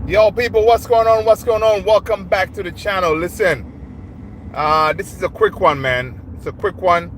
Yo, people, what's going on? What's going on? Welcome back to the channel. Listen, this is a quick one, man. It's a quick one.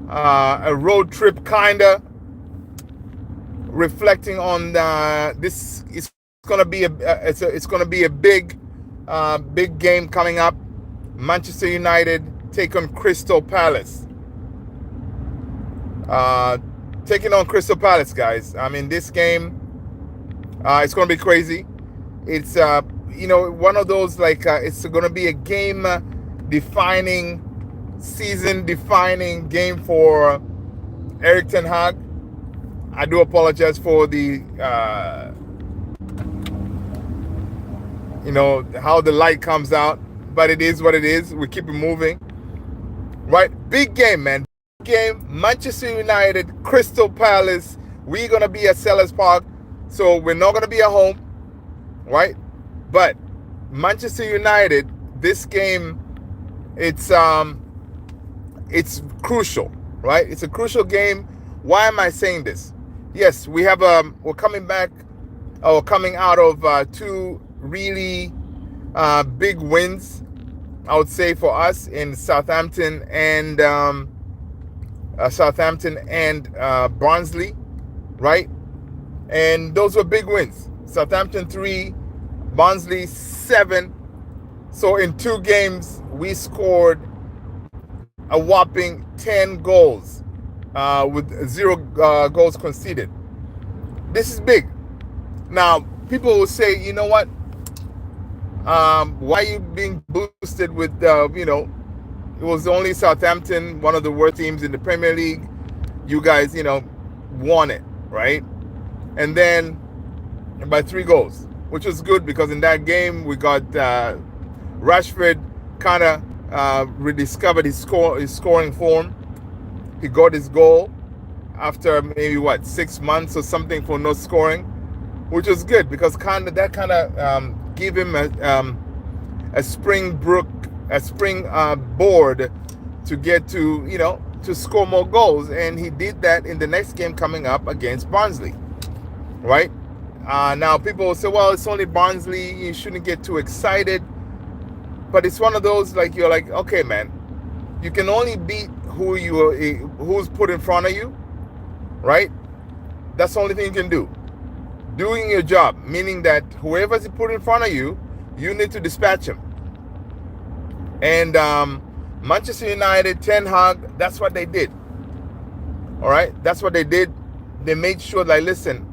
A road trip, kinda reflecting on this. It's gonna be it's gonna be a big game coming up. Manchester United take on Crystal Palace. Taking on Crystal Palace, guys. I mean, this game, it's gonna be crazy. It's one of those like it's going to be a game defining, season defining game for Eric Ten Hag. I do apologize for the how the light comes out, but it is what it is. We keep it moving, right? Big game, man. Big game. Manchester United, Crystal Palace. We're gonna be at Sellers Park, so we're not gonna be at home. Right, but Manchester United, this game, it's crucial, right? It's a crucial game. Why am I saying this? Yes, we're coming back, or coming out of two really big wins, I would say, for us in Southampton and Barnsley, right? And those were big wins. Southampton 3, Barnsley 7. So in 2 games, we scored a whopping 10 goals with 0 goals conceded. This is big. Now, people will say, you know what? Why are you being boosted with, it was only Southampton, one of the worst teams in the Premier League. You guys, won it, right? And then by 3 goals, which was good because in that game we got Rashford kind of rediscovered his scoring form. He got his goal after maybe 6 months or something for no scoring, which was good because that gave him a spring board to get to score more goals, and he did that in the next game coming up against Barnsley, right? Now people will say, well, it's only Barnsley, you shouldn't get too excited. But it's one of those, like, you're like, okay, man, you can only beat who's put in front of you, right? That's the only thing you can do. Doing your job, meaning that whoever's put in front of you, you need to dispatch him. And Manchester United, Ten Hag, that's what they did. All right, that's what they did. They made sure, like, listen,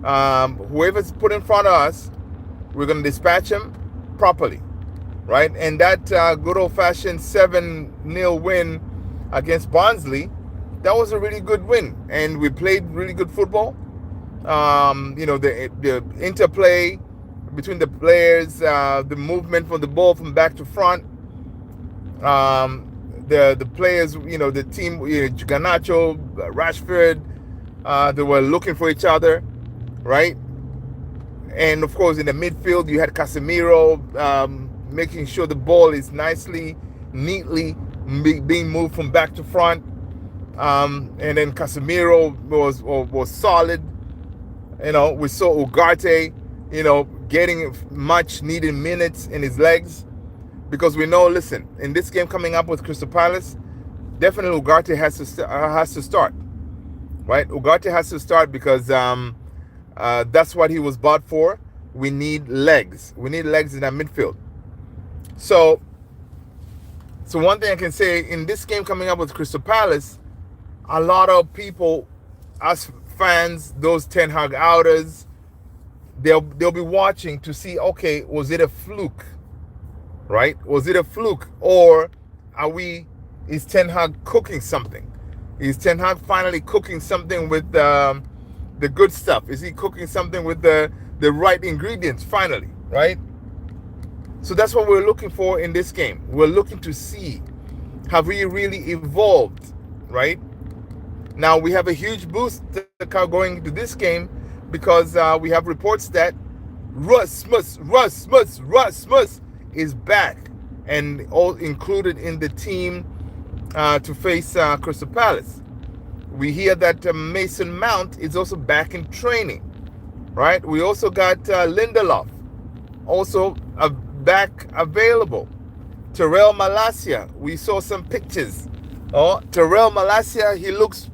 whoever's put in front of us, we're going to dispatch him properly, right? And that good old-fashioned 7-0 win against Barnsley, that was a really good win. And we played really good football. The interplay between the players, the movement from the ball from back to front, the players, the team, Garnacho, Rashford, they were looking for each other, right? And of course, in the midfield, you had Casemiro making sure the ball is neatly being moved from back to front. And then Casemiro was solid. We saw Ugarte, getting much needed minutes in his legs, because we know, listen, in this game coming up with Crystal Palace, definitely Ugarte has to start, right? Ugarte has to start because that's what he was bought for. We need legs. We need legs in that midfield. So one thing I can say, in this game coming up with Crystal Palace, a lot of people, us fans, those Ten Hag outers, they'll be watching to see, okay, was it a fluke, right? Was it a fluke, or is Ten Hag cooking something? Is Ten Hag finally cooking something with the good stuff? Is he cooking something with the right ingredients finally, right? So that's what we're looking for in this game. We're looking to see, have we really evolved, right? Now, we have a huge boost going into this game because we have reports that Rasmus is back and all included in the team to face Crystal Palace. We hear that Mason Mount is also back in training, right? We also got Lindelof also back available. Terrell Malacia, we saw some pictures. Oh, Terrell Malacia, he looks,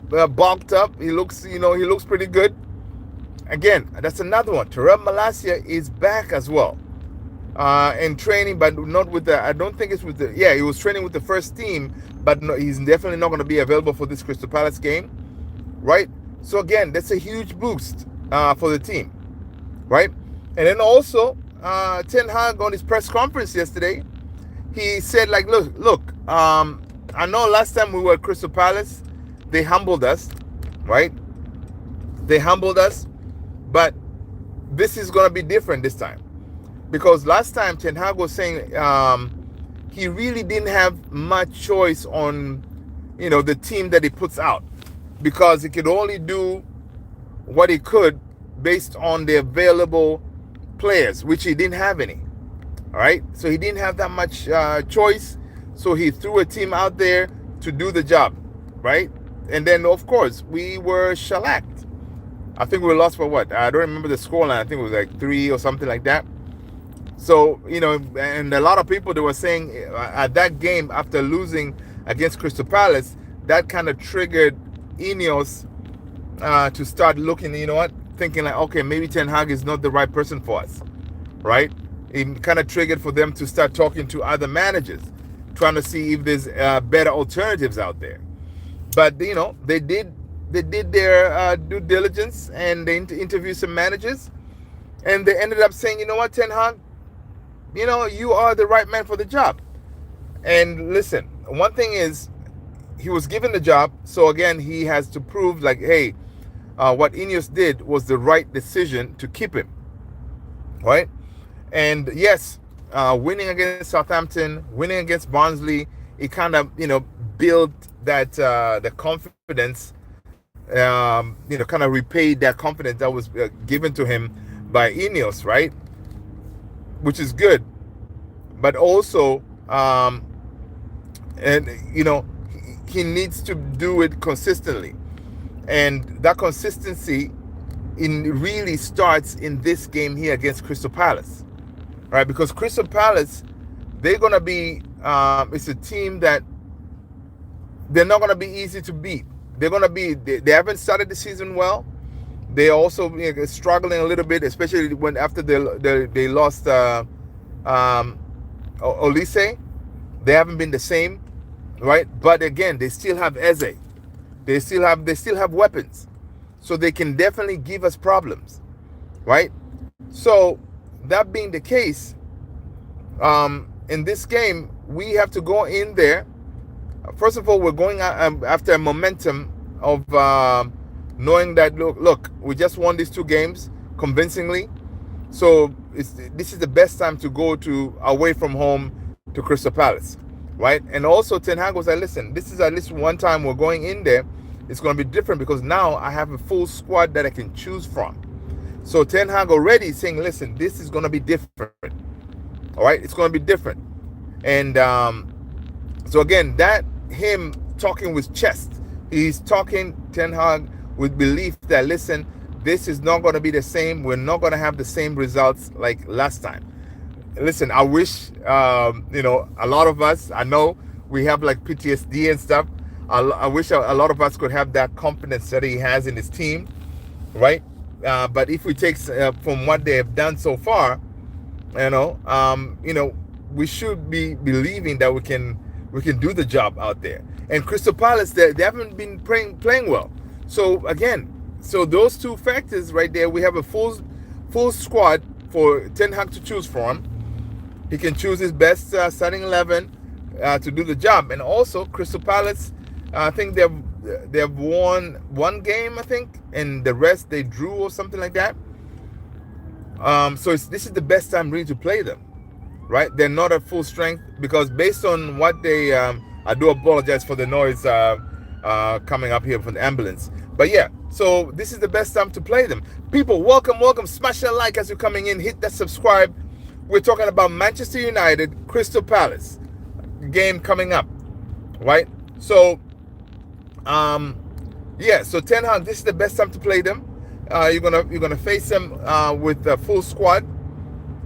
bulked up. He looks, he looks pretty good. Again, that's another one. Terrell Malacia is back as well. In training, but not with the, I don't think it's with the, he was training with the first team, but no, he's definitely not going to be available for this Crystal Palace game, right? So again, that's a huge boost for the team, right? And then also, Ten Hag on his press conference yesterday, he said, like, look, I know last time we were at Crystal Palace, they humbled us, right? They humbled us, but this is going to be different this time. Because last time Ten Hag was saying he really didn't have much choice on, the team that he puts out. Because he could only do what he could based on the available players, which he didn't have any. All right? So he didn't have that much choice. So he threw a team out there to do the job, right? And then, of course, we were shellacked. I think we lost for what? I don't remember the scoreline. I think it was like 3 or something like that. So, and a lot of people, they were saying at that game, after losing against Crystal Palace, that kind of triggered Ineos to start looking, thinking like, okay, maybe Ten Hag is not the right person for us, right? It kind of triggered for them to start talking to other managers, trying to see if there's better alternatives out there. But, they did their due diligence, and they interviewed some managers, and they ended up saying, you know what, Ten Hag, you are the right man for the job. And listen, one thing is, he was given the job, so again, he has to prove like, hey, what Ineos did was the right decision to keep him, right? And yes, winning against Southampton, winning against Barnsley, it kind of, built that the confidence, kind of repaid that confidence that was given to him by Ineos, right? Which is good, but also, he needs to do it consistently, and that consistency really starts in this game here against Crystal Palace, right? Because Crystal Palace, they're gonna be, it's a team that they're not gonna be easy to beat. They're gonna be, they haven't started the season well. They're also struggling a little bit, especially when after they lost Olise. They haven't been the same, right? But again, they still have Eze. They still have weapons, so they can definitely give us problems, right? So that being the case, in this game, we have to go in there. First of all, we're going after a momentum of knowing that, look, we just won these 2 games convincingly. So this is the best time to go away from home to Crystal Palace, right? And also Ten Hag was like, listen, this is at least one time we're going in there. It's going to be different because now I have a full squad that I can choose from. So Ten Hag already is saying, listen, this is going to be different. All right, it's going to be different. And so again, that him talking with chest, he's talking, Ten Hag, with belief that, listen, this is not going to be the same. We're not going to have the same results like last time. Listen, I wish, a lot of us, I know we have like PTSD and stuff. I wish a lot of us could have that confidence that he has in his team, right? But if we take from what they have done so far, we should be believing that we can do the job out there. And Crystal Palace, they haven't been playing well. So again, those 2 factors right there, we have a full squad for Ten Hag to choose from. He can choose his best starting 11 to do the job. And also, Crystal Palace, I think they've won 1 game, I think, and the rest they drew or something like that. So this is the best time really to play them, right? They're not at full strength because based on what they, I do apologize for the noise coming up here from the ambulance. But yeah, so this is the best time to play them. People, welcome. Smash that like as you're coming in. Hit that subscribe. We're talking about Manchester United, Crystal Palace game coming up, right? So, so Ten Hag, this is the best time to play them. You're gonna face them with a full squad,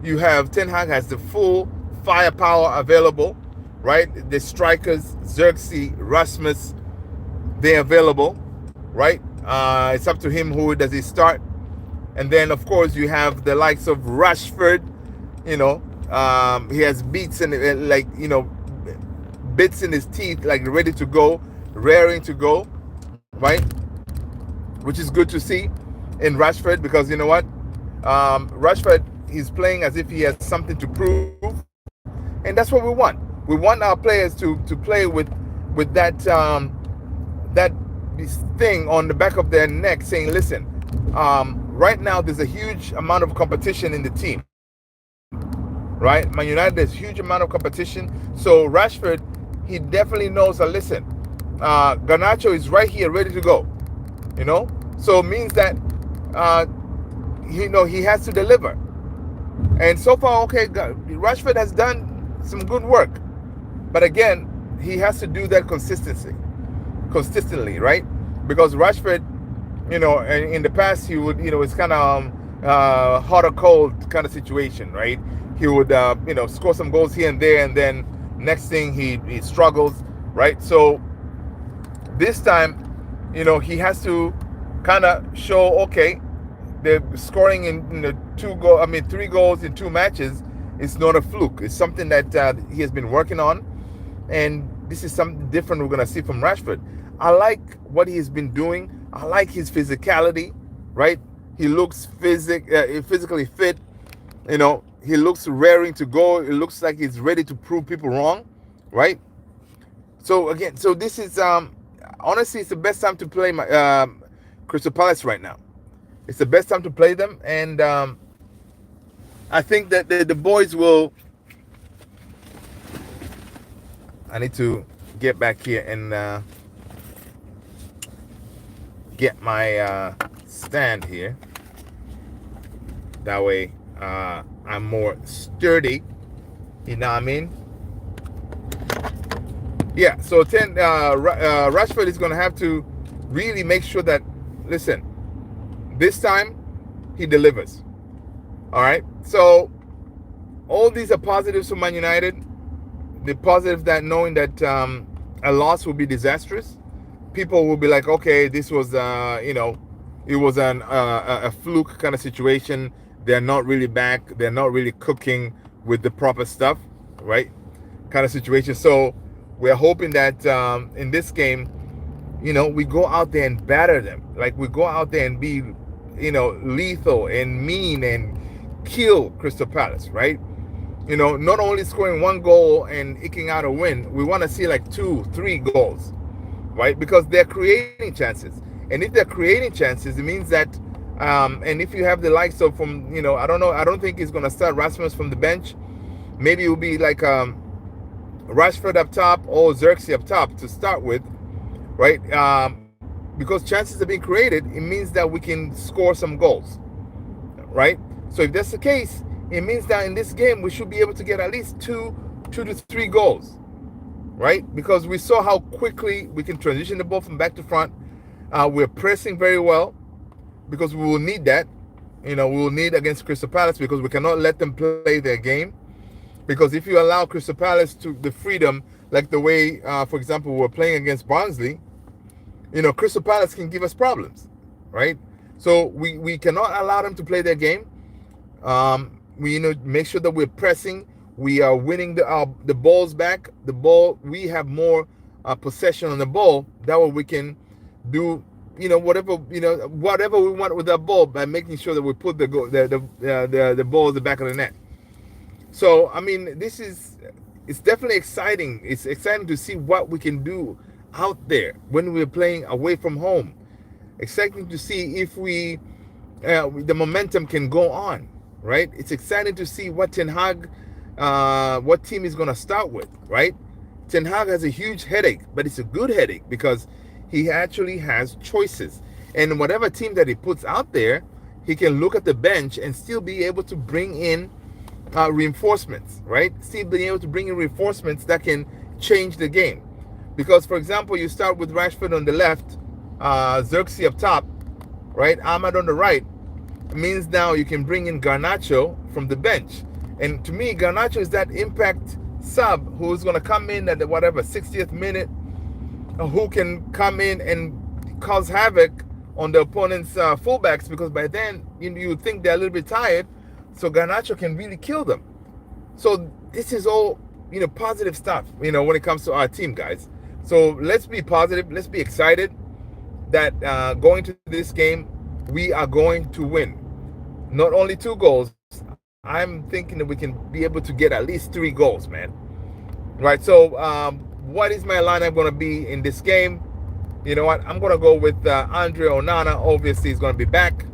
You have Ten Hag has the full firepower available, right? The strikers, Xerxes, Rasmus, they're available, right? It's up to him who does he start. And then, of course, you have the likes of Rashford. You know, he has beats and like, bits in his teeth, like ready to go, raring to go, right? Which is good to see in Rashford, because you know what, Rashford, he's playing as if he has something to prove, and that's what we want. We want our players to play with that thing on the back of their neck, saying, "Listen, right now there's a huge amount of competition in the team, right? Man United, there's huge amount of competition. So Rashford, he definitely knows that. Listen, Garnacho is right here, ready to go. You know, so it means that uh, he has to deliver. And so far, okay, Rashford has done some good work, but again, he has to do that consistently, right? Because Rashford, in the past, he would, it's kind of hot or cold kind of situation, right? He would, score some goals here and there, and then next thing he struggles, right? So this time, he has to kind of show, okay, the scoring in the 3 goals in 2 matches is not a fluke. It's something that he has been working on, and this is something different we're going to see from Rashford. I like what he has been doing. I like his physicality, right? He looks physically fit. He looks raring to go. It looks like he's ready to prove people wrong, right? So again, so this is honestly, it's the best time to play Crystal Palace right now. It's the best time to play them, and I think that the boys will. I need to get back here and get my stand here. That way, I'm more sturdy. You know what I mean? Yeah. So Rashford is going to have to really make sure that, listen, this time he delivers. All right. So all these are positives for Man United. The positive that knowing that a loss will be disastrous. People will be like, okay, this was it was a fluke kind of situation. They're not really back. They're not really cooking with the proper stuff, right? Kind of situation. So we're hoping that in this game, we go out there and batter them. Like, we go out there and be, lethal and mean and kill Crystal Palace, right? Not only scoring 1 goal and eking out a win, we want to see like 2, 3 goals, right? Because they're creating chances. And if they're creating chances, it means that, and if you have the likes of I don't know, I don't think he's going to start Rasmus from the bench. Maybe it will be like Rashford up top or Xerxes up top to start with, right? Because chances are being created, it means that we can score some goals, right? So if that's the case, it means that in this game we should be able to get at least 2 to 3 goals, right? Because we saw how quickly we can transition the ball from back to front. We're pressing very well, because we will need that. We will need against Crystal Palace, because we cannot let them play their game. Because if you allow Crystal Palace to the freedom, like the way, for example, we're playing against Barnsley, Crystal Palace can give us problems, right? So we cannot allow them to play their game. We make sure that we're pressing. We are winning the balls back. The ball, we have more possession on the ball. That way we can do whatever we want with that ball, by making sure that we put the ball at the back of the net. So I mean, it's definitely exciting. It's exciting to see what we can do out there when we're playing away from home. Exciting to see if the momentum can go on, right? It's exciting to see what Ten Hag, what team is going to start with, right? Ten Hag has a huge headache, but it's a good headache, because he actually has choices. And whatever team that he puts out there, he can look at the bench and still be able to bring in reinforcements, right? Still being able to bring in reinforcements that can change the game. Because, for example, you start with Rashford on the left, Xerxes up top, right? Ahmad on the right. It means now you can bring in Garnacho from the bench. And to me, Garnacho is that impact sub who's going to come in at the whatever 60th minute, who can come in and cause havoc on the opponent's fullbacks, because by then you think they're a little bit tired, so Garnacho can really kill them. So this is all positive stuff when it comes to our team, guys. So let's be positive. Let's be excited that going to this game, we are going to win. Not only 2 goals. I'm thinking that we can be able to get at least 3 goals, man. Right. So what is my lineup going to be in this game? You know what? I'm going to go with Andre Onana. Obviously, he's going to be back.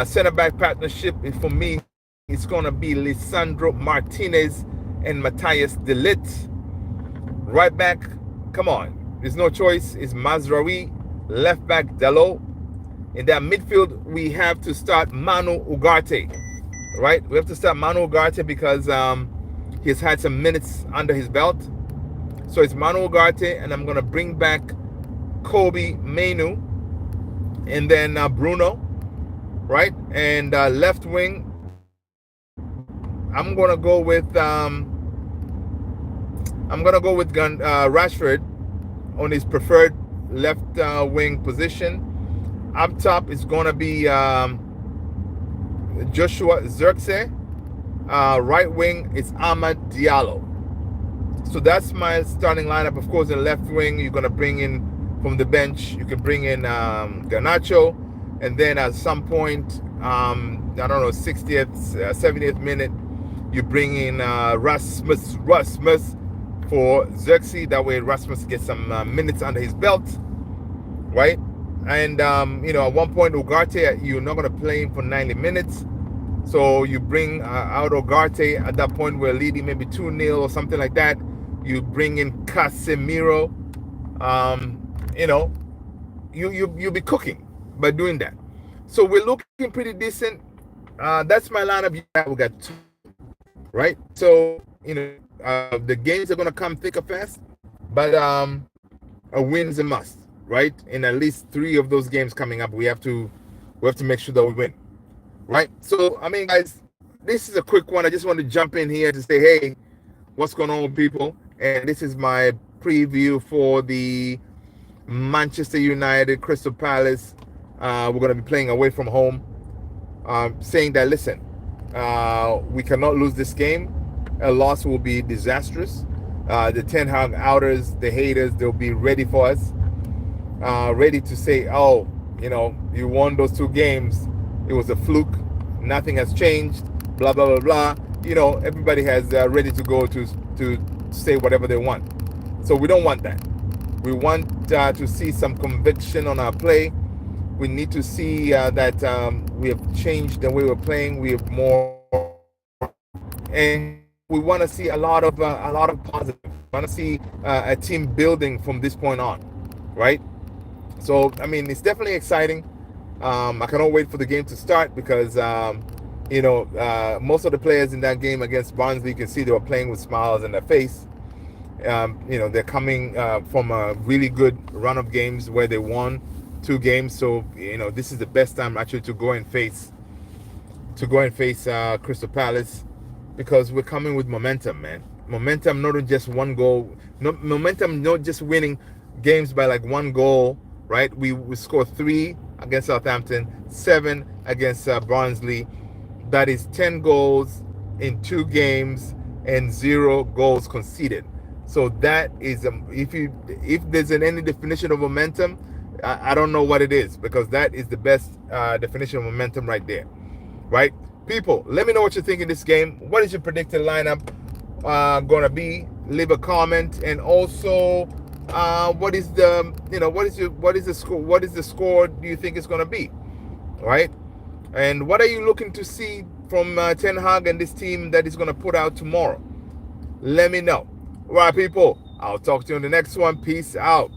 Center back partnership for me, it's going to be Lisandro Martinez and Matthias De Ligt. Right back, come on, there's no choice. It's Mazraoui. Left back, Dalot. In that midfield, we have to start Manu Ugarte. Right? We have to start Manu Ugarte because he's had some minutes under his belt. So it's Manu Ugarte, and I'm going to bring back Kobe Mainu, and then Bruno, right? And left wing, I'm gonna go with Rashford on his preferred left wing position. Up top is gonna be Joshua Zirkzee. Right wing is Amad Diallo. So that's my starting lineup. Of course, in left wing, you're gonna bring in from the bench. You can bring in Garnacho, and then at some point, I don't know, 60th, 70th minute, you bring in Rasmus for Xerxes. That way Rasmus gets some minutes under his belt, right? And, at one point, Ugarte, you're not going to play him for 90 minutes. So you bring out Ugarte. At that point, we're leading maybe 2-0 or something like that. You bring in Casemiro. You'll be cooking by doing that. So we're looking pretty decent. That's my lineup. We got 2, right? So the games are gonna come thick or fast, but a win is a must, right? In at least 3 of those games coming up, we have to make sure that we win, right? So guys, this is a quick one. I just want to jump in here to say, hey, what's going on with people? And this is my preview for the Manchester United Crystal Palace. We're going to be playing away from home, saying that, listen, we cannot lose this game. A loss will be disastrous. The Ten Hag outers, the haters, they'll be ready for us, ready to say, oh, you won those 2 games. It was a fluke. Nothing has changed. Blah, blah, blah, blah. Everybody has ready to go to say whatever they want. So we don't want that. We want to see some conviction on our play. We need to see that we have changed the way we're playing. We have more, and we want to see a lot of positive. We want to see a team building from this point on, right? So it's definitely exciting. I cannot wait for the game to start because most of the players in that game against Barnsley, you can see they were playing with smiles on their face. They're coming from a really good run of games where they won 2 games. So this is the best time actually to go and face Crystal Palace, because we're coming with momentum, man. Momentum, not just 1 goal. Momentum, not just winning games by like 1 goal, right? We scored 3 against Southampton, 7 against Barnsley. That is 10 goals in 2 games and 0 goals conceded. So that is, if there's any definition of momentum, I don't know what it is, because that is the best definition of momentum right there, right? People, let me know what you think in this game. What is your predicted lineup gonna be? Leave a comment, and also, what is the score do you think it's gonna be, right? And what are you looking to see from Ten Hag and this team that is gonna put out tomorrow? Let me know. All right, people. I'll talk to you in the next one. Peace out.